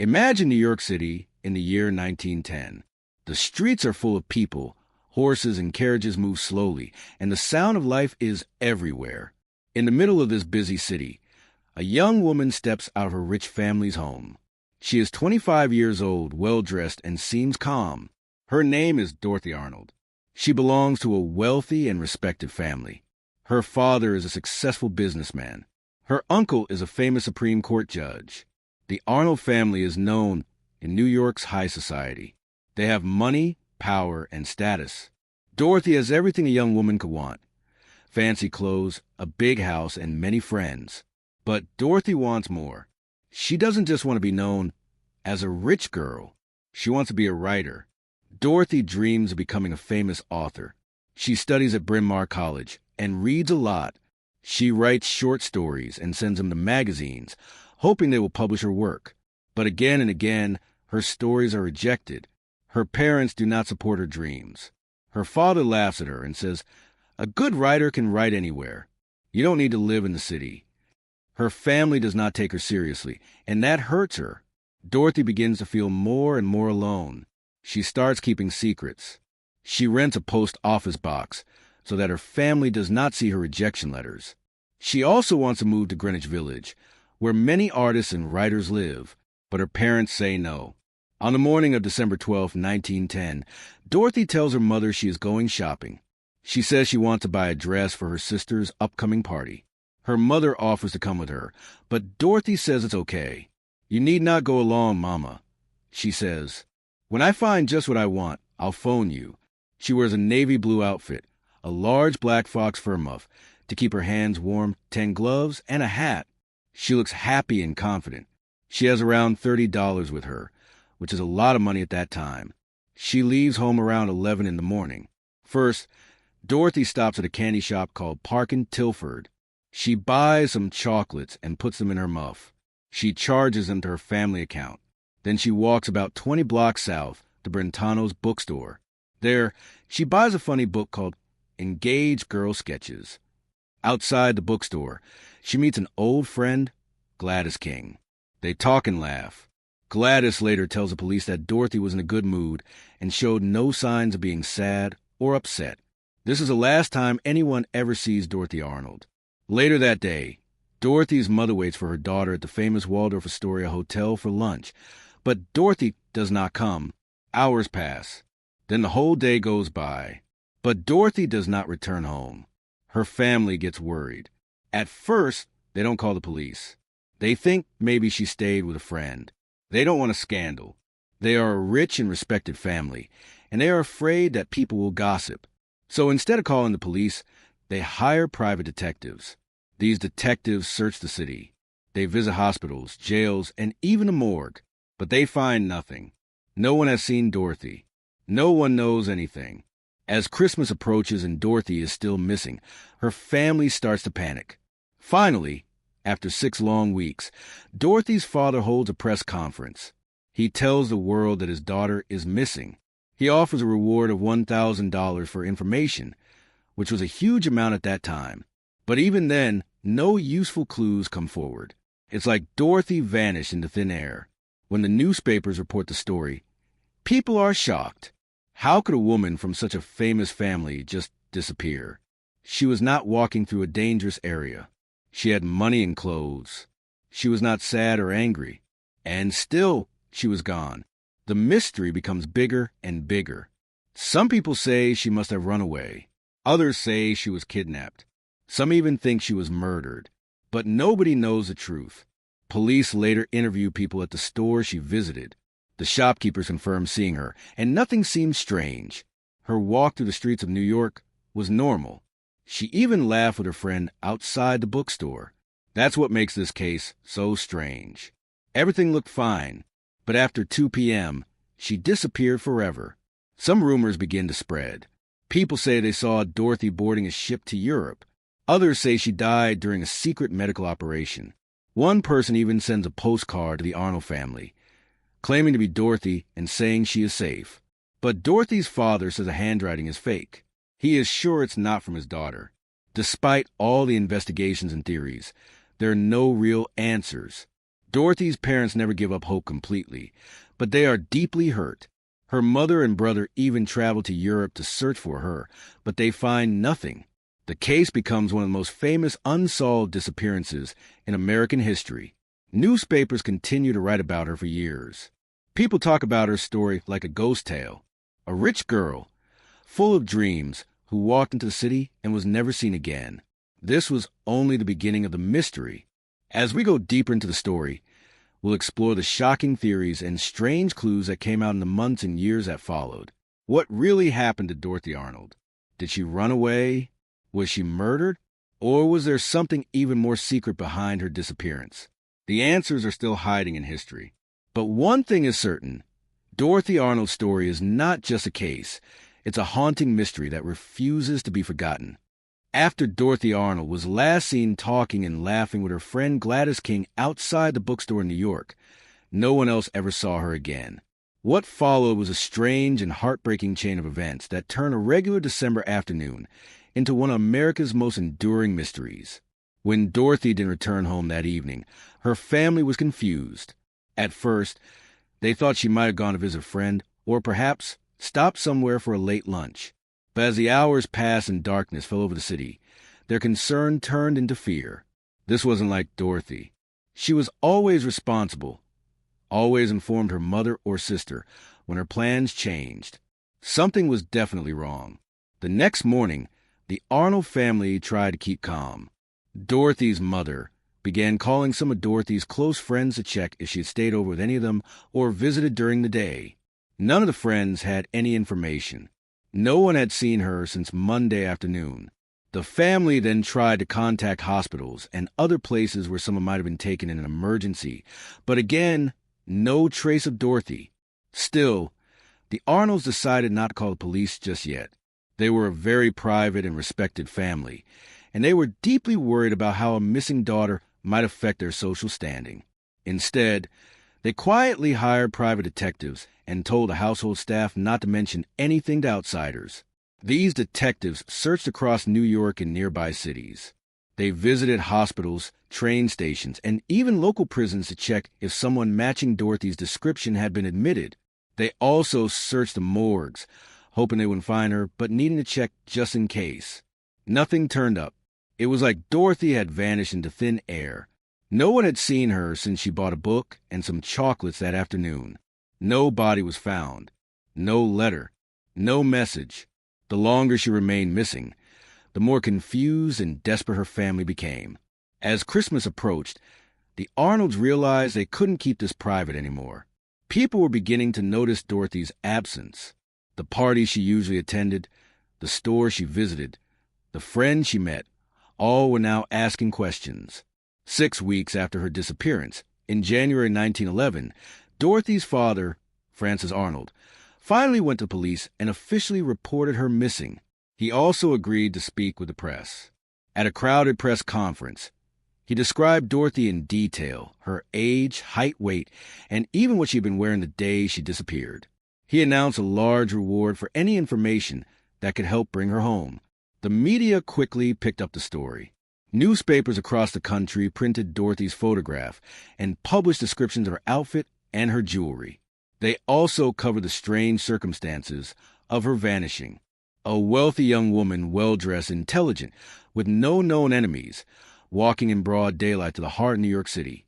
Imagine New York City in the year 1910. The streets are full of people, horses and carriages move slowly, and the sound of life is everywhere. In the middle of this busy city, a young woman steps out of her rich family's home. She is 25 years old, well-dressed, and seems calm. Her name is Dorothy Arnold. She belongs to a wealthy and respected family. Her father is a successful businessman. Her uncle is a famous Supreme Court judge. The Arnold family is known in New York's high society. They have money, power, and status. Dorothy has everything a young woman could want: fancy clothes, a big house, and many friends. But Dorothy wants more. She doesn't just want to be known as a rich girl. She wants to be a writer. Dorothy dreams of becoming a famous author. She studies at Bryn Mawr College and reads a lot. She writes short stories and sends them to magazines, hoping they will publish her work. But again and again, her stories are rejected. Her parents do not support her dreams. Her father laughs at her and says, "A good writer can write anywhere. You don't need to live in the city." Her family does not take her seriously, and that hurts her. Dorothy begins to feel more and more alone. She starts keeping secrets. She rents a post office box so that her family does not see her rejection letters. She also wants to move to Greenwich Village, where many artists and writers live, but her parents say no. On the morning of December 12, 1910, Dorothy tells her mother she is going shopping. She says she wants to buy a dress for her sister's upcoming party. Her mother offers to come with her, but Dorothy says it's okay. "You need not go along, Mama," she says. "When I find just what I want, I'll phone you." She wears a navy blue outfit, a large black fox fur muff to keep her hands warm, 10 gloves, and a hat. She looks happy and confident. She has around $30 with her, which is a lot of money at that time. She leaves home around 11 in the morning. First, Dorothy stops at a candy shop called Parkin Tilford. She buys some chocolates and puts them in her muff. She charges them to her family account. Then she walks about 20 blocks south to Brentano's bookstore. There, she buys a funny book called Engaged Girl Sketches. Outside the bookstore, she meets an old friend, Gladys King. They talk and laugh. Gladys later tells the police that Dorothy was in a good mood and showed no signs of being sad or upset. This is the last time anyone ever sees Dorothy Arnold. Later that day, Dorothy's mother waits for her daughter at the famous Waldorf Astoria Hotel for lunch, but Dorothy does not come. Hours pass. Then the whole day goes by. But Dorothy does not return home. Her family gets worried. At first, they don't call the police. They think maybe she stayed with a friend. They don't want a scandal. They are a rich and respected family, and they are afraid that people will gossip. So instead of calling the police, they hire private detectives. These detectives search the city. They visit hospitals, jails, and even a morgue. But they find nothing. No one has seen Dorothy. No one knows anything. As Christmas approaches and Dorothy is still missing, her family starts to panic. Finally, after 6 long weeks, Dorothy's father holds a press conference. He tells the world that his daughter is missing. He offers a reward of $1,000 for information, which was a huge amount at that time. But even then, no useful clues come forward. It's like Dorothy vanished into thin air. When the newspapers report the story, people are shocked. How could a woman from such a famous family just disappear? She was not walking through a dangerous area. She had money and clothes. She was not sad or angry. And still, she was gone. The mystery becomes bigger and bigger. Some people say she must have run away. Others say she was kidnapped. Some even think she was murdered. But nobody knows the truth. Police later interview people at the store she visited. The shopkeepers confirm seeing her, and nothing seemed strange. Her walk through the streets of New York was normal. She even laughed with her friend outside the bookstore. That's what makes this case so strange. Everything looked fine, but after 2 p.m., she disappeared forever. Some rumors begin to spread. People say they saw Dorothy boarding a ship to Europe. Others say she died during a secret medical operation. One person even sends a postcard to the Arnold family, claiming to be Dorothy and saying she is safe. But Dorothy's father says the handwriting is fake. He is sure it's not from his daughter. Despite all the investigations and theories, there are no real answers. Dorothy's parents never give up hope completely, but they are deeply hurt. Her mother and brother even travel to Europe to search for her, but they find nothing. The case becomes one of the most famous unsolved disappearances in American history. Newspapers continue to write about her for years. People talk about her story like a ghost tale. A rich girl, full of dreams, who walked into the city and was never seen again. This was only the beginning of the mystery. As we go deeper into the story, we'll explore the shocking theories and strange clues that came out in the months and years that followed. What really happened to Dorothy Arnold? Did she run away? Was she murdered? Or was there something even more secret behind her disappearance? The answers are still hiding in history. But one thing is certain. Dorothy Arnold's story is not just a case. It's a haunting mystery that refuses to be forgotten. After Dorothy Arnold was last seen talking and laughing with her friend Gladys King outside the bookstore in New York, no one else ever saw her again. What followed was a strange and heartbreaking chain of events that turned a regular December afternoon into one of America's most enduring mysteries. When Dorothy didn't return home that evening, her family was confused. At first, they thought she might have gone to visit a friend, or perhaps stopped somewhere for a late lunch. But as the hours passed and darkness fell over the city, their concern turned into fear. This wasn't like Dorothy. She was always responsible, always informed her mother or sister when her plans changed. Something was definitely wrong. The next morning, the Arnold family tried to keep calm. Dorothy's mother began calling some of Dorothy's close friends to check if she had stayed over with any of them or visited during the day. None of the friends had any information. No one had seen her since Monday afternoon. The family then tried to contact hospitals and other places where someone might have been taken in an emergency, but again, no trace of Dorothy. Still, the Arnolds decided not to call the police just yet. They were a very private and respected family, and they were deeply worried about how a missing daughter might affect their social standing. Instead, they quietly hired private detectives and told the household staff not to mention anything to outsiders. These detectives searched across New York and nearby cities. They visited hospitals, train stations, and even local prisons to check if someone matching Dorothy's description had been admitted. They also searched the morgues, hoping they wouldn't find her, but needing to check just in case. Nothing turned up. It was like Dorothy had vanished into thin air. No one had seen her since she bought a book and some chocolates that afternoon. No body was found. No letter. No message. The longer she remained missing, the more confused and desperate her family became. As Christmas approached, the Arnolds realized they couldn't keep this private anymore. People were beginning to notice Dorothy's absence. The parties she usually attended, the store she visited, the friends she met, all were now asking questions. 6 weeks after her disappearance, in January 1911, Dorothy's father, Francis Arnold, finally went to police and officially reported her missing. He also agreed to speak with the press. At a crowded press conference, he described Dorothy in detail, her age, height, weight, and even what she'd been wearing the day she disappeared. He announced a large reward for any information that could help bring her home. The media quickly picked up the story. Newspapers across the country printed Dorothy's photograph and published descriptions of her outfit and her jewelry. They also covered the strange circumstances of her vanishing. A wealthy young woman, well-dressed, intelligent, with no known enemies, walking in broad daylight to the heart of New York City.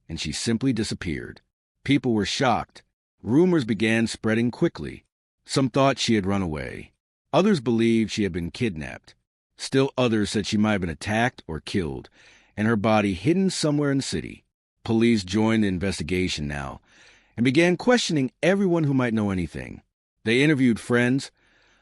And she simply disappeared. People were shocked. Rumors began spreading quickly. Some thought she had run away. Others believed she had been kidnapped. Still others said she might have been attacked or killed, and her body hidden somewhere in the city. Police joined the investigation now and began questioning everyone who might know anything. They interviewed friends,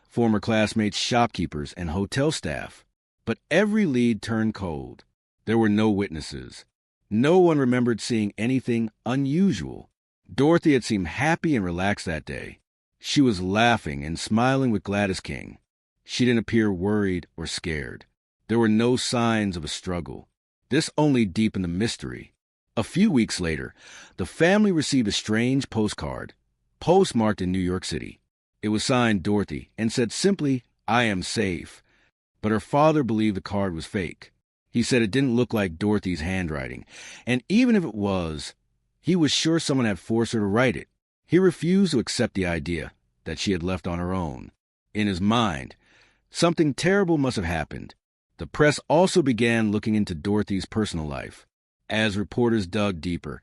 former classmates, shopkeepers, and hotel staff. But every lead turned cold. There were no witnesses. No one remembered seeing anything unusual. Dorothy had seemed happy and relaxed that day. She was laughing and smiling with Gladys King. She didn't appear worried or scared. There were no signs of a struggle. This only deepened the mystery. A few weeks later, the family received a strange postcard, postmarked in New York City. It was signed Dorothy and said simply, "I am safe." But her father believed the card was fake. He said it didn't look like Dorothy's handwriting, and even if it was, He was sure someone had forced her to write it. He refused to accept the idea that she had left on her own. In his mind, something terrible must have happened. The press also began looking into Dorothy's personal life. As reporters dug deeper,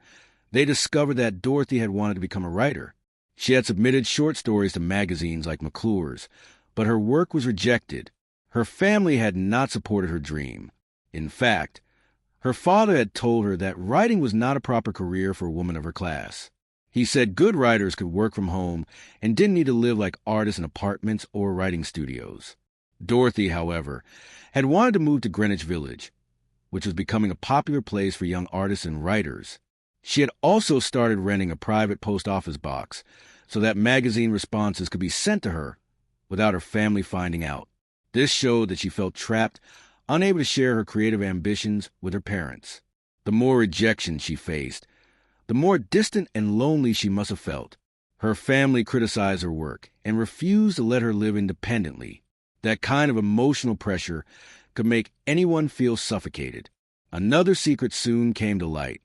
they discovered that Dorothy had wanted to become a writer. She had submitted short stories to magazines like McClure's, but her work was rejected. Her family had not supported her dream. In fact, her father had told her that writing was not a proper career for a woman of her class. He said good writers could work from home and didn't need to live like artists in apartments or writing studios. Dorothy, however, had wanted to move to Greenwich Village, which was becoming a popular place for young artists and writers. She had also started renting a private post office box so that magazine responses could be sent to her without her family finding out. This showed that she felt trapped, unable to share her creative ambitions with her parents. The more rejection she faced, the more distant and lonely she must have felt. Her family criticized her work and refused to let her live independently. That kind of emotional pressure could make anyone feel suffocated. Another secret soon came to light.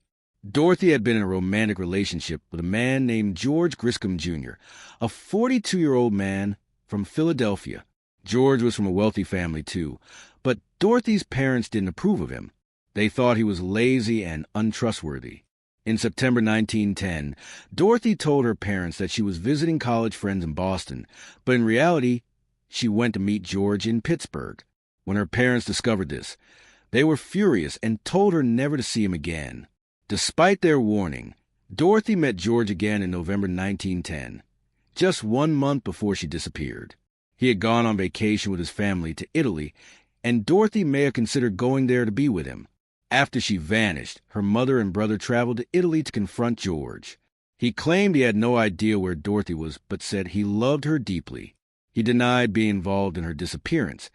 Dorothy had been in a romantic relationship with a man named George Griscom Jr., a 42-year-old man from Philadelphia. George was from a wealthy family, too, but Dorothy's parents didn't approve of him. They thought he was lazy and untrustworthy. In September 1910, Dorothy told her parents that she was visiting college friends in Boston, but in reality, she went to meet George in Pittsburgh. When her parents discovered this, they were furious and told her never to see him again. Despite their warning, Dorothy met George again in November 1910, just 1 month before she disappeared. He had gone on vacation with his family to Italy, and Dorothy may have considered going there to be with him. After she vanished, her mother and brother traveled to Italy to confront George. He claimed he had no idea where Dorothy was, but said he loved her deeply. He denied being involved in her disappearance,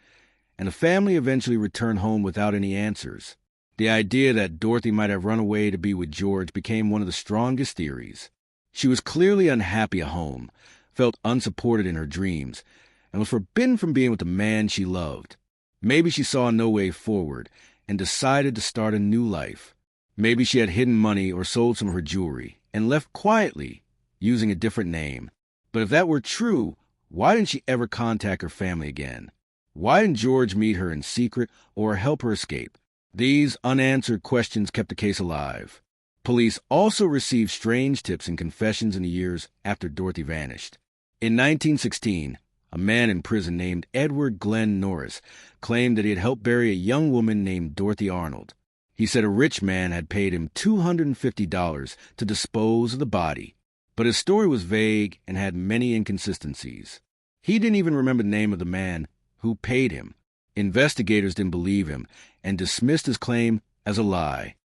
and the family eventually returned home without any answers. The idea that Dorothy might have run away to be with George became one of the strongest theories. She was clearly unhappy at home, felt unsupported in her dreams, and was forbidden from being with the man she loved. Maybe she saw no way forward and decided to start a new life. Maybe she had hidden money or sold some of her jewelry and left quietly, using a different name. But if that were true, why didn't she ever contact her family again? Why didn't George meet her in secret or help her escape? These unanswered questions kept the case alive. Police also received strange tips and confessions in the years after Dorothy vanished. In 1916, a man in prison named Edward Glenn Norris claimed that he had helped bury a young woman named Dorothy Arnold. He said a rich man had paid him $250 to dispose of the body, but his story was vague and had many inconsistencies. He didn't even remember the name of the man who paid him. Investigators didn't believe him and dismissed his claim as a lie.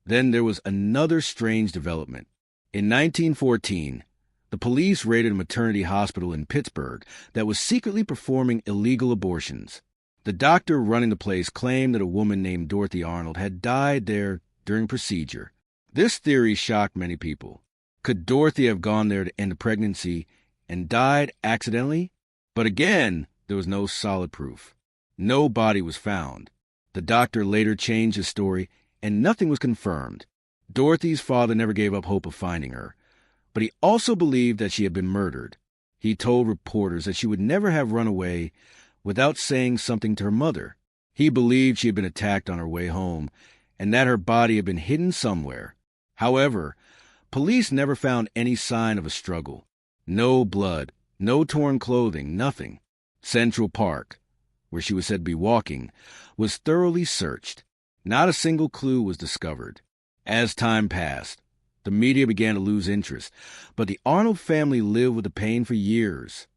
Then there was another strange development. In 1914, the police raided a maternity hospital in Pittsburgh that was secretly performing illegal abortions. The doctor running the place claimed that a woman named Dorothy Arnold had died there during procedure. This theory shocked many people. Could Dorothy have gone there to end a pregnancy and died accidentally? But again, there was no solid proof. No body was found. The doctor later changed his story, and nothing was confirmed. Dorothy's father never gave up hope of finding her, but he also believed that she had been murdered. He told reporters that she would never have run away without saying something to her mother. He believed she had been attacked on her way home and that her body had been hidden somewhere. However, police never found any sign of a struggle. No blood, no torn clothing, nothing. Central Park, where she was said to be walking, was thoroughly searched. Not a single clue was discovered. As time passed, the media began to lose interest, but the Arnold family lived with the pain for years.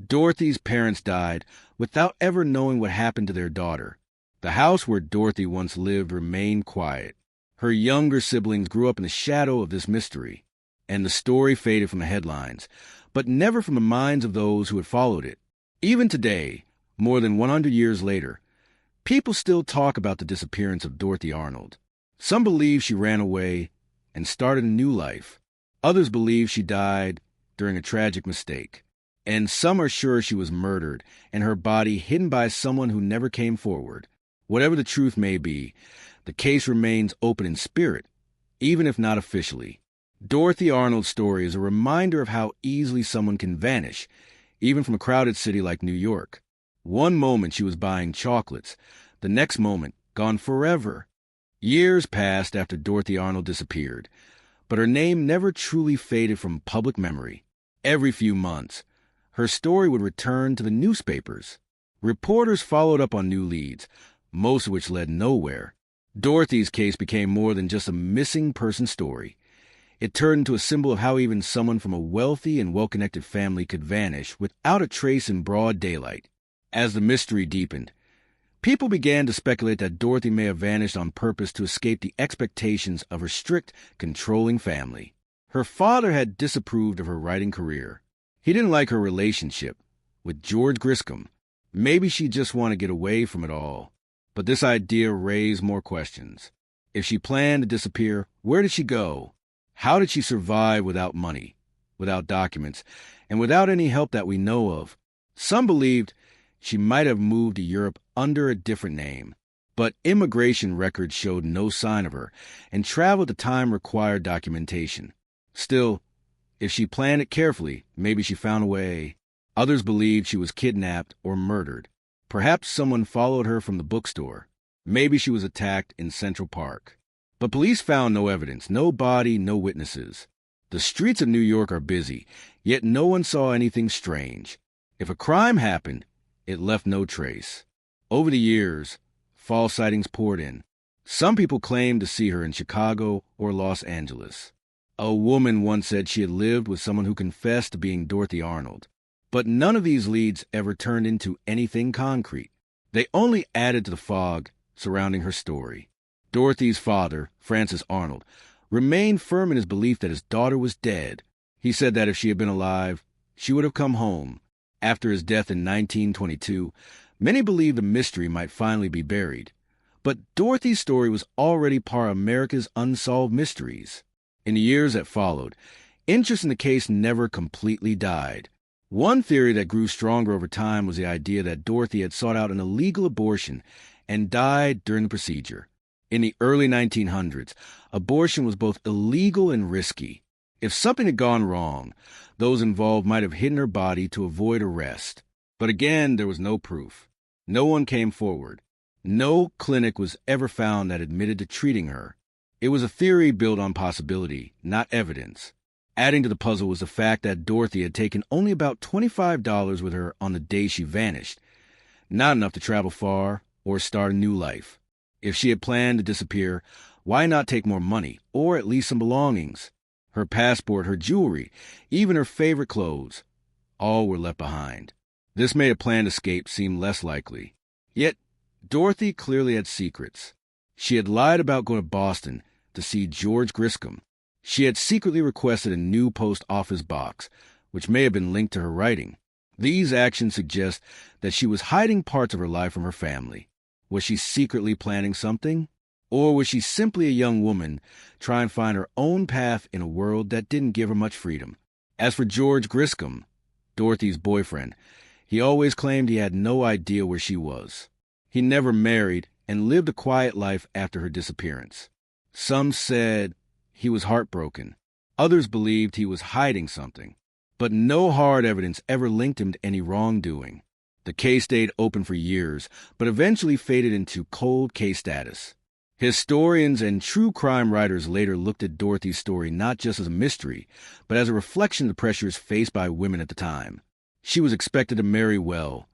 Dorothy's parents died without ever knowing what happened to their daughter. The house where Dorothy once lived remained quiet. Her younger siblings grew up in the shadow of this mystery, and the story faded from the headlines, but never from the minds of those who had followed it. Even today, more than 100 years later, people still talk about the disappearance of Dorothy Arnold. Some believe she ran away and started a new life. Others believe she died during a tragic mistake. And some are sure she was murdered and her body hidden by someone who never came forward. Whatever the truth may be, the case remains open in spirit, even if not officially. Dorothy Arnold's story is a reminder of how easily someone can vanish, even from a crowded city like New York. One moment she was buying chocolates, the next moment gone forever. Years passed after Dorothy Arnold disappeared, but her name never truly faded from public memory. Every few months, her story would return to the newspapers. Reporters followed up on new leads, most of which led nowhere. Dorothy's case became more than just a missing person story. It turned into a symbol of how even someone from a wealthy and well-connected family could vanish without a trace in broad daylight. As the mystery deepened, people began to speculate that Dorothy may have vanished on purpose to escape the expectations of her strict, controlling family. Her father had disapproved of her writing career. He didn't like her relationship with George Griscom. Maybe she just wanted to get away from it all. But this idea raised more questions. If she planned to disappear, where did she go? How did she survive without money, without documents, and without any help that we know of? Some believed she might have moved to Europe under a different name, but immigration records showed no sign of her, and travel at the time required documentation. Still, if she planned it carefully, maybe she found a way. Others believed she was kidnapped or murdered. Perhaps someone followed her from the bookstore. Maybe she was attacked in Central Park. But police found no evidence, no body, no witnesses. The streets of New York are busy, yet no one saw anything strange. If a crime happened, it left no trace. Over the years, false sightings poured in. Some people claimed to see her in Chicago or Los Angeles. A woman once said she had lived with someone who confessed to being Dorothy Arnold. But none of these leads ever turned into anything concrete. They only added to the fog surrounding her story. Dorothy's father, Francis Arnold, remained firm in his belief that his daughter was dead. He said that if she had been alive, she would have come home. After his death in 1922, many believed the mystery might finally be buried. But Dorothy's story was already part of America's unsolved mysteries. In the years that followed, interest in the case never completely died. One theory that grew stronger over time was the idea that Dorothy had sought out an illegal abortion and died during the procedure. In the early 1900s, abortion was both illegal and risky. If something had gone wrong, those involved might have hidden her body to avoid arrest. But again, there was no proof. No one came forward. No clinic was ever found that admitted to treating her. It was a theory built on possibility, not evidence. Adding to the puzzle was the fact that Dorothy had taken only about $25 with her on the day she vanished. Not enough to travel far or start a new life. If she had planned to disappear, why not take more money, or at least some belongings? Her passport, her jewelry, even her favorite clothes, all were left behind. This made a planned escape seem less likely. Yet, Dorothy clearly had secrets. She had lied about going to Boston to see George Griscom. She had secretly requested a new post office box, which may have been linked to her writing. These actions suggest that she was hiding parts of her life from her family. Was she secretly planning something? Or was she simply a young woman trying to find her own path in a world that didn't give her much freedom? As for George Griscom, Dorothy's boyfriend, he always claimed he had no idea where she was. He never married and lived a quiet life after her disappearance. Some said he was heartbroken. Others believed he was hiding something. But no hard evidence ever linked him to any wrongdoing. The case stayed open for years, but eventually faded into cold case status. Historians and true crime writers later looked at Dorothy's story not just as a mystery, but as a reflection of the pressures faced by women at the time. She was expected to marry well,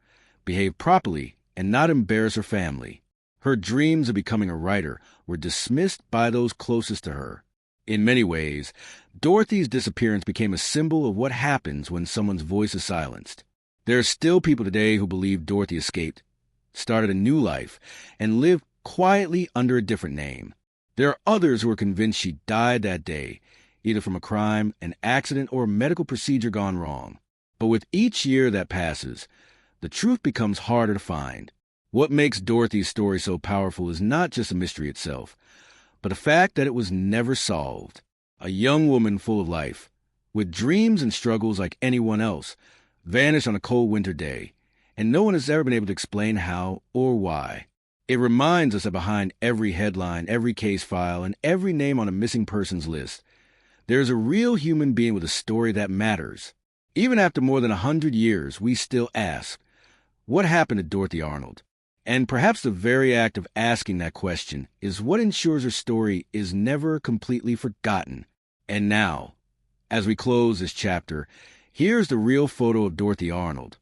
behave properly, and not embarrass her family. Her dreams of becoming a writer were dismissed by those closest to her. In many ways, Dorothy's disappearance became a symbol of what happens when someone's voice is silenced. There are still people today who believe Dorothy escaped, started a new life, and lived quietly under a different name. There are others who are convinced she died that day, either from a crime, an accident, or a medical procedure gone wrong. But with each year that passes, the truth becomes harder to find. What makes Dorothy's story so powerful is not just the mystery itself, but the fact that it was never solved. A young woman full of life, with dreams and struggles like anyone else, vanished on a cold winter day, and no one has ever been able to explain how or why. It reminds us that behind every headline, every case file, and every name on a missing persons list, There's a real human being with a story that matters. Even after more than 100 years, we still ask, what happened to Dorothy Arnold? And perhaps the very act of asking that question is what ensures her story is never completely forgotten. And now, as we close this chapter, here's the real photo of Dorothy Arnold,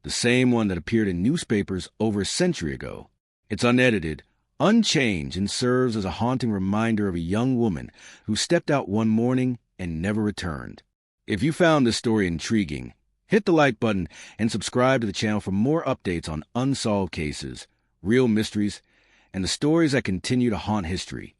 the same one that appeared in newspapers over a century ago. It's unedited, unchanged, and serves as a haunting reminder of a young woman who stepped out one morning and never returned. If you found this story intriguing, hit the like button and subscribe to the channel for more updates on unsolved cases, real mysteries, and the stories that continue to haunt history.